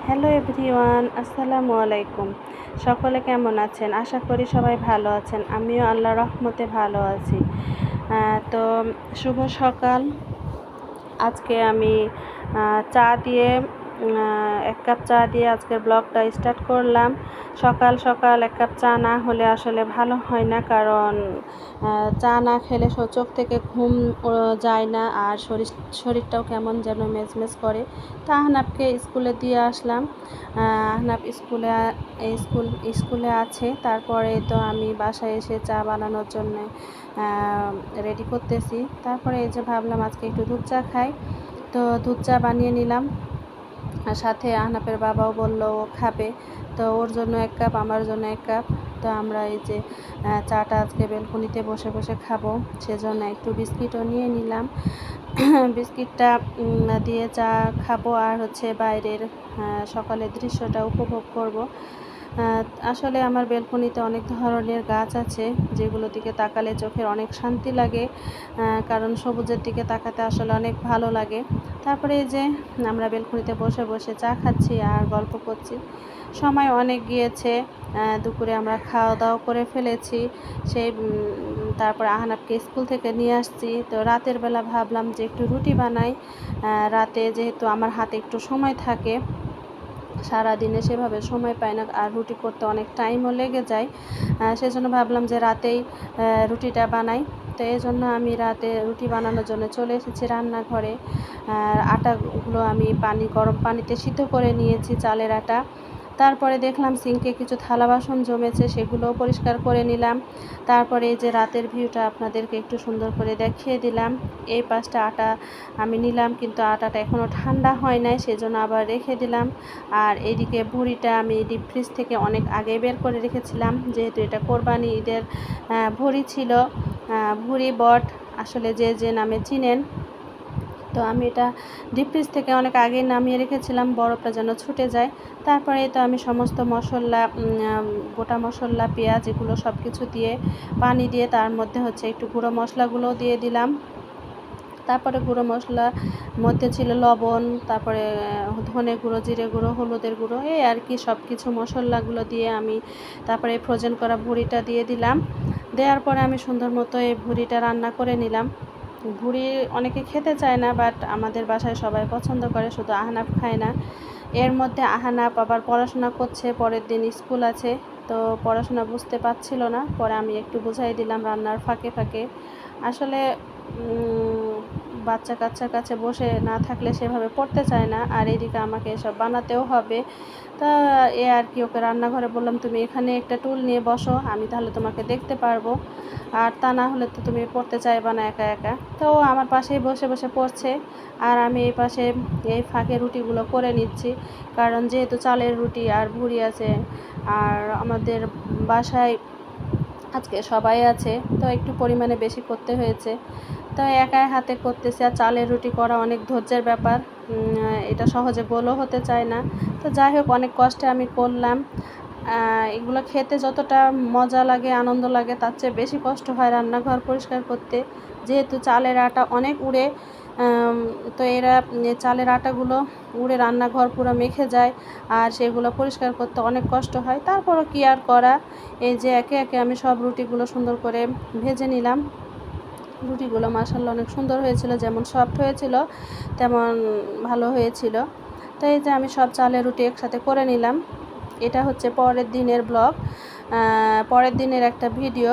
Hello everyone, আসসালামু আলাইকুম। সকলে কেমন আছেন? আশা করি সবাই ভালো আছেন। আমিও আল্লাহর রহমতে ভালো আছি। তো শুভ সকাল। আজকে আমি চা দিয়ে ১ কাপ চা দিয়ে আজকের ব্লগটা স্টার্ট করলাম। সকাল সকাল ১ কাপ চা না হলে আসলে ভালো হয় না, কারণ চা না খেলে চোখ থেকে ঘুম যায় না, আর শরীরটাও কেমন যেন মেজমেজ করে। তো আহনাফকে স্কুলে দিয়ে আসলাম। আহনাফ স্কুলে আছে। তারপরে তো আমি বাসায় এসে চা বানানোর জন্য রেডি করতেছি। তারপরে এই যে ভাবলাম আজকে একটু দুধ চা খাই, তো দুধ চা বানিয়ে নিলাম। আর সাথে আহনাফের বাবাও বলল ও খাবে, তো ওর জন্য ১ কাপ, আমার জন্য 1 কাপ। তো আমরা এই যে চাটা আজকে বেলকনিতে বসে বসে খাবো, সেজন্য একটু বিস্কিটও নিয়ে নিলাম। বিস্কিটটা দিয়ে চা খাবো, আর হচ্ছে বাইরের সকালের দৃশ্যটা উপভোগ করব। আসলে আমার বেলকনিতে অনেক ধরনের গাছ আছে, যেগুলোর দিকে তাকালে চোখের অনেক শান্তি লাগে, কারণ সবুজের দিকে তাকাতে আসলে অনেক ভালো লাগে। তারপরে এই যে আমরা বেলকনিতে বসে বসে চা খাচ্ছি আর গল্প করছি। সময় অনেক গিয়েছে, দুপুরে আমরা খাওয়া দাওয়া করে ফেলেছি। সেই তারপর আহনাফকে স্কুল থেকে নিয়ে আসছি। তো রাতের বেলা ভাবলাম যে একটু রুটি বানাই। রাতে যেহেতু আমার হাতে একটু সময় থাকে, সারাদিনে সেভাবে সময় পাই না, আর রুটি করতে অনেক টাইমও লেগে যায়। সেজন্য ভাবলাম যে রাতেই রুটিটা বানাই। তো এই জন্য আমি রাতে রুটি বানানোর জন্য চলে এসেছি রান্নাঘরে। আটাগুলো আমি গরম পানিতে সিদ্ধ করে নিয়েছি, চালের আটা। তারপরে দেখলাম সিঙ্কে কিছু থালা বাসন জমেছে, সেগুলোও পরিষ্কার করে নিলাম। তারপরে এই যে রাতের ভিউটা আপনাদেরকে একটু সুন্দর করে দেখিয়ে দিলাম। এই পাশটা আটা আমি নিলাম, কিন্তু আটাটা এখনও ঠান্ডা হয় নাই, সেজন্য আবার রেখে দিলাম। আর এইদিকে ভুঁড়িটা আমি ডিপ ফ্রিজ থেকে অনেক আগে বের করে রেখেছিলাম, যেহেতু এটা কোরবানি ঈদের ভুঁড়ি ছিল। ভুঁড়ি বট আসলে যে নামে চিনেন। তো আমি এটা ডিপ ফ্রিজ থেকে অনেক আগে নামিয়ে রেখেছিলাম, বরফটা যেন ছুটে যায়। তারপরে তো আমি সমস্ত মশলা, গোটা মশলা, পেঁয়াজ, এগুলো সব কিছু দিয়ে পানি দিয়ে তার মধ্যে হচ্ছে একটু গুঁড়ো মশলাগুলোও দিয়ে দিলাম। তারপরে গুঁড়ো মশলার মধ্যে ছিল লবণ, তারপরে ধনে গুঁড়ো, জিরে গুঁড়ো, হলুদের গুঁড়ো, এই আর কি সব কিছু মশলাগুলো দিয়ে আমি তারপরে ফ্রোজেন করা ভুঁড়িটা দিয়ে দিলাম। দেওয়ার পরে আমি সুন্দর মতো এই ভুঁড়িটা রান্না করে নিলাম। ভুঁড়ি অনেকে খেতে চায় না, বাট আমাদের বাসায় সবাই পছন্দ করে, শুধু আহনাফ খায় না। এর মধ্যে আহনাফ আবার পড়াশোনা করছে, পরের দিন স্কুল আছে, তো পড়াশোনা বুঝতে পারছিল না। পরে আমি একটু বুঝাই দিলাম রান্নার ফাঁকে ফাঁকে। আসলে বাচ্চা কাচ্চার কাছে বসে না থাকলে সেভাবে পড়তে চায় না, আর এইদিকে আমাকে এসব বানাতেও হবে। তা আর কি, ওকে রান্নাঘরে বললাম তুমি এখানে একটা টুল নিয়ে বসো, আমি তাহলে তোমাকে দেখতে পারবো, আর তা না হলে তো তুমি পড়তে চাইবা না একা একা। তো আমার পাশেই বসে বসে পড়ছে, আর আমি এই পাশে এই ফাঁকে রুটিগুলো করে নিচ্ছি, কারণ যেহেতু চালের রুটি আর ভুঁড়ি আছে, আর আমাদের বাসায় আজকে সবাই আছে, তো একটু পরিমাণে বেশি করতে হয়েছে। তো একাই হাতে করতেছি, আর চালের রুটি করা অনেক ধৈর্যের ব্যাপার, এটা সহজে গোলও হতে চায় না। তো যাই হোক, অনেক কষ্টে আমি করলাম। এগুলো খেতে যতটা মজা লাগে, আনন্দ লাগে, তার চেয়ে বেশি কষ্ট হয় রান্নাঘর পরিষ্কার করতে, যেহেতু চালের আটা অনেক উড়ে। তো এরা চালের আটাগুলো উড়ে রান্নাঘর পুরো মেখে যায়, আর সেগুলো পরিষ্কার করতে অনেক কষ্ট হয়। তারপরও কি আর করা, এই যে একে একে আমি সব রুটিগুলো সুন্দর করে ভেজে নিলাম। রুটিগুলো মাশাআল্লাহ অনেক সুন্দর হয়েছিল, যেমন সফট হয়েছিল তেমন ভালো হয়েছিল। তো এই যে আমি সব চালের রুটি একসাথে করে নিলাম। এটা হচ্ছে পরের দিনের ব্লগ, পরের দিনের একটা ভিডিও।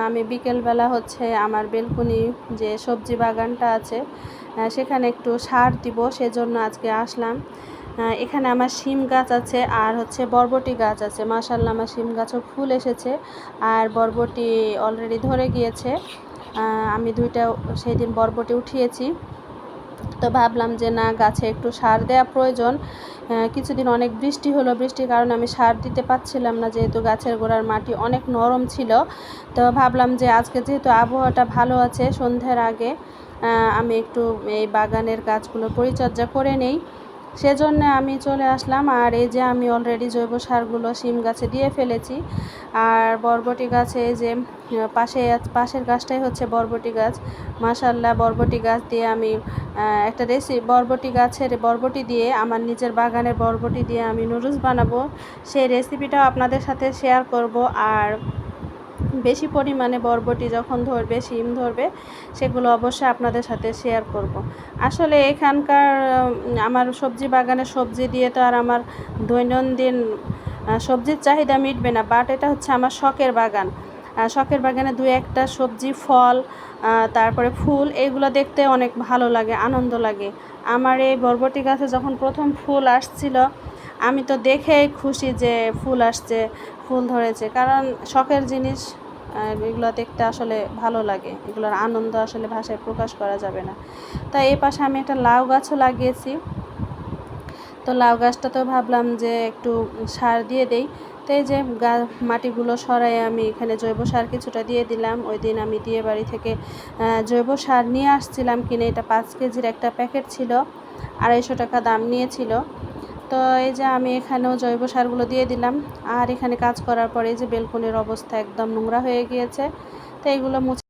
আমি বিকেলবেলা হচ্ছে আমার বেলকনি যে সবজি বাগানটা আছে, সেখানে একটু সার দিব, সেজন্য আজকে আসলাম। এখানে আমার শিম গাছ আছে, আর হচ্ছে বরবটি গাছ আছে। মাশাআল্লাহ আমার শিম গাছও ফুল এসেছে, আর বরবটি অলরেডি ধরে গিয়েছে। আমি সেই দিন বরবটি উঠিয়েছি। তো ভাবলাম যে না, গাছে একটু সার দেওয়া প্রয়োজন। কিছুদিন অনেক বৃষ্টি হলো, বৃষ্টির কারণে আমি সার দিতে পারছিলাম না, যেহেতু গাছের গোড়ার মাটি অনেক নরম ছিল। তো ভাবলাম যে আজকে যেহেতু আবহাওয়াটা ভালো আছে, সন্ধ্যার আগে আমি একটু এই বাগানের গাছগুলোর পরিচর্যা করে নেই। সেজন্য আমি চলে আসলাম। আর এই যে আমি অলরেডি জৈব সারগুলো শিম গাছে দিয়ে ফেলেছি। আর বরবটি গাছে এই যে পাশের গাছটাই হচ্ছে বরবটি গাছ। মাশাআল্লাহ, বরবটি গাছ দিয়ে আমি একটা বরবটি গাছের বরবটি দিয়ে, আমার নিজের বাগানের বরবটি দিয়ে আমি নুডলস বানাবো। সেই রেসিপিটাও আপনাদের সাথে শেয়ার করব। আর বেশি পরিমাণে বরবটি যখন ধরবে, শিম ধরবে, সেগুলো অবশ্যই আপনাদের সাথে শেয়ার করব। আসলে এখানকার আমার সবজি বাগানের সবজি দিয়ে তো আর আমার দৈনন্দিন সবজির চাহিদা মিটবে না, বাট এটা হচ্ছে আমার শখের বাগান। শখের বাগানে দু একটা সবজি, ফল, তারপরে ফুল, এগুলো দেখতে অনেক ভালো লাগে, আনন্দ লাগে। আমার এই বরবটি গাছে যখন প্রথম ফুল আসছিল, আমি তো দেখেই খুশি যে ফুল আসছে, ফুল ধরেছে। কারণ শখের জিনিস, এগুলো দেখতে আসলে ভালো লাগে, এগুলোর আনন্দ আসলে ভাষায় প্রকাশ করা যাবে না। তাই এই পাশে আমি একটা লাউ গাছও লাগিয়েছি। তো লাউ গাছটাতেও ভাবলাম যে একটু সার দিয়ে দেই। তো এই যে মাটিগুলো সরাই আমি এখানে জৈব সার কিছুটা দিয়ে দিলাম। ওই দিন আমি দিয়ে বাড়ি থেকে জৈব সার নিয়ে আসছিলাম কিনে। এটা 5 কেজির একটা প্যাকেট ছিল, 250 টাকা দাম নিয়েছিল। তো এই যে আমি এখানেও জৈব সারগুলো দিয়ে দিলাম। আর এখানে কাজ করার পরে এই যে বেলকনির অবস্থা একদম নোংরা হয়ে গিয়েছে। তো এইগুলো মুছে